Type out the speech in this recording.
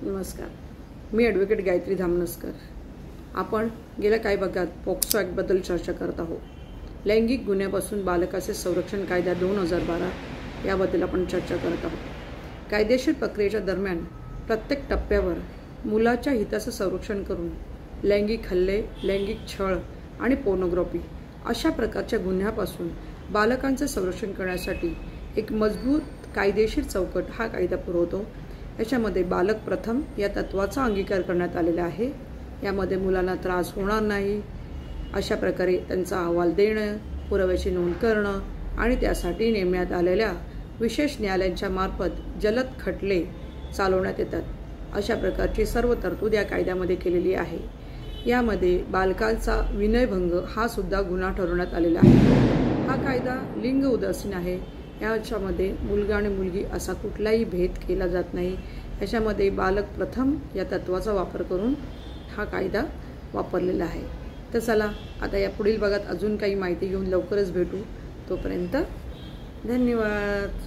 नमस्कार, मी ॲडव्होकेट गायत्री धामनसकर। आपण गेल्या काही भागात पॉक्सो ॲक्टबद्दल चर्चा करत आहोत। लैंगिक गुन्ह्यापासून बालकाचे संरक्षण कायदा 2012 याबद्दल आपण चर्चा करत आहोत। कायदेशीर प्रक्रियेच्या दरम्यान प्रत्येक टप्प्यावर मुलाच्या हिताचं संरक्षण करून लैंगिक हल्ले, लैंगिक छळ आणि पोर्नोग्राफी अशा प्रकारच्या गुन्ह्यापासून बालकांचे संरक्षण करण्यासाठी एक मजबूत कायदेशीर चौकट हा कायदा पुरवतो। याच्यामध्ये बालक प्रथम या तत्वाचा अंगीकार करण्यात आलेला आहे। यामध्ये मुलांना त्रास होणार नाही अशा प्रकारे त्यांचा अहवाल देणं, पुराव्याची नोंद करणं आणि त्यासाठी नेमण्यात आलेल्या विशेष न्यायालयांच्या मार्फत जलद खटले चालवण्यात येतात। अशा प्रकारची सर्व तरतूद या कायद्यामध्ये केलेली आहे। यामध्ये बालकांचा विनयभंग हा सुद्धा गुन्हा ठरवण्यात आलेला आहे। हा कायदा लिंग उदासीन आहे। याच्यामध्ये मुलगा आणि मुलगी असा कुठलाही भेद केला जात नाही। याच्यामध्ये बालक प्रथम या तत्वाचा वापर करून हा कायदा वापरलेला आहे। तर चला आता या पुढील भागात अजून काही माहिती घेऊन लवकरच भेटू। तोपर्यंत धन्यवाद।